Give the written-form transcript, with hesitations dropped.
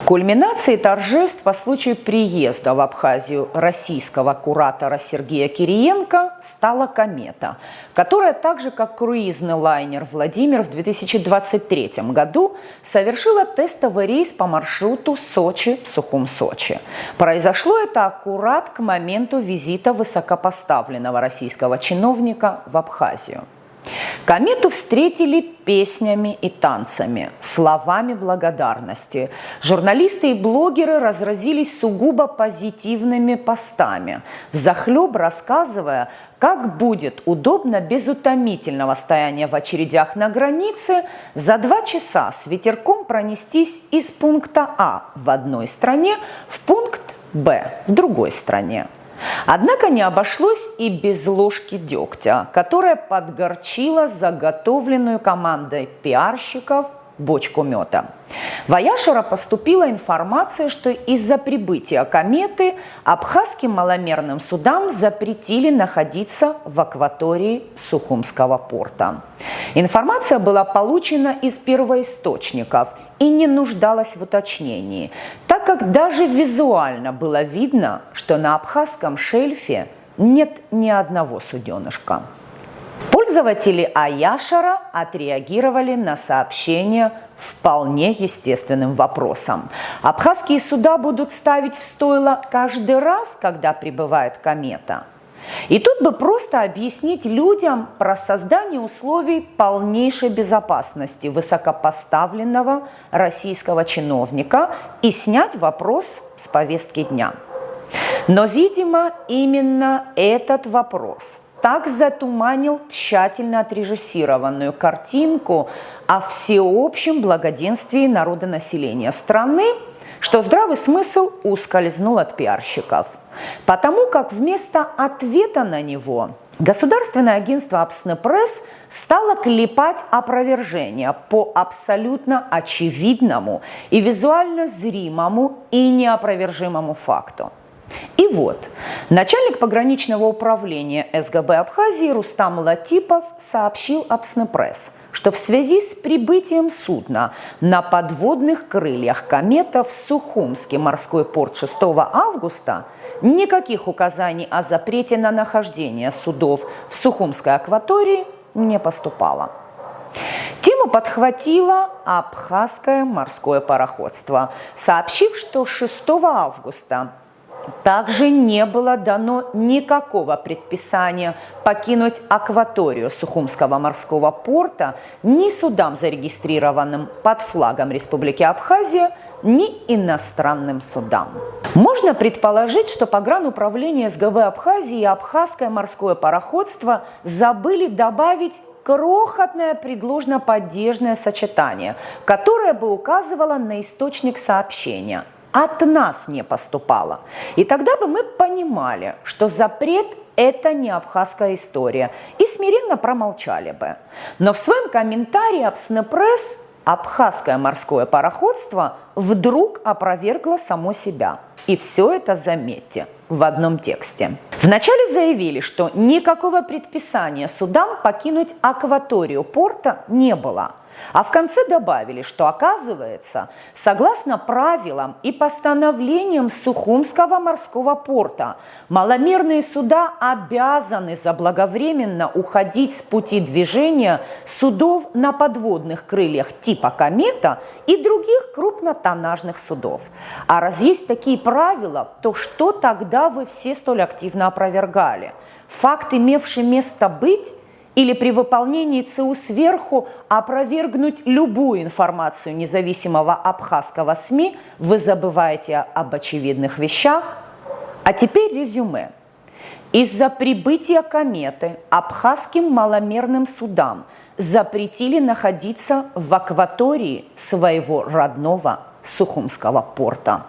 Кульминацией торжеств по случаю приезда в Абхазию российского куратора Сергея Кириенко стала комета, которая, так же как круизный лайнер «Владимир» в 2023 году совершила тестовый рейс по маршруту Сочи-Сухум-Сочи. Произошло это аккурат к моменту визита высокопоставленного российского чиновника в Абхазию. Комету встретили песнями и танцами, словами благодарности. Журналисты и блогеры разразились сугубо позитивными постами, взахлеб рассказывая, как будет удобно без утомительного стояния в очередях на границе за 2 часа с ветерком пронестись из пункта А в одной стране в пункт Б в другой стране. Однако не обошлось и без ложки дегтя, которая подгорчила заготовленную командой пиарщиков бочку меда. В Аяшеро поступила информация, что из-за прибытия кометы абхазским маломерным судам запретили находиться в акватории Сухумского порта. Информация была получена из первоисточников и не нуждалась в уточнении, так как даже визуально было видно, что на абхазском шельфе нет ни одного суденышка. Пользователи Аяшеро отреагировали на сообщение вполне естественным вопросом. Абхазские суда будут ставить в стойло каждый раз, когда прибывает комета? И тут бы просто объяснить людям про создание условий полнейшей безопасности высокопоставленного российского чиновника и снять вопрос с повестки дня. Но, видимо, именно этот вопрос так затуманил тщательно отрежиссированную картинку о всеобщем благоденствии народонаселения страны, что здравый смысл ускользнул от пиарщиков. Потому как вместо ответа на него Государственное агентство Апснепресс стало клепать опровержения по абсолютно очевидному и визуально зримому и неопровержимому факту. И вот, начальник пограничного управления СГБ Абхазии Рустам Латипов сообщил Апснепресс, что в связи с прибытием судна на подводных крыльях комета в Сухумский морской порт 6 августа никаких указаний о запрете на нахождение судов в Сухумской акватории не поступало. Тему подхватило абхазское морское пароходство, сообщив, что 6 августа также не было дано никакого предписания покинуть акваторию Сухумского морского порта ни судам, зарегистрированным под флагом Республики Абхазия, ни иностранным судам. Можно предположить, что погрануправление СГВ Абхазии и абхазское морское пароходство забыли добавить крохотное предложно-падежное сочетание, которое бы указывало на источник сообщения. От нас не поступало. И тогда бы мы понимали, что запрет – это не абхазская история, и смиренно промолчали бы. Но в своем комментарии Апснепресс абхазское морское пароходство вдруг опровергло само себя. И все это, заметьте, в одном тексте. Вначале заявили, что никакого предписания судам покинуть акваторию порта не было. А в конце добавили, что, оказывается, согласно правилам и постановлениям Сухумского морского порта, маломерные суда обязаны заблаговременно уходить с пути движения судов на подводных крыльях типа «Комета» и других крупнотоннажных судов. А раз есть такие правила, то что тогда вы все столь активно опровергали? Факт, имевший место быть, или при выполнении ЦУ сверху опровергнуть любую информацию независимого абхазского СМИ, вы забываете об очевидных вещах? А теперь резюме. Из-за прибытия кометы абхазским маломерным судам запретили находиться в акватории своего родного Сухумского порта.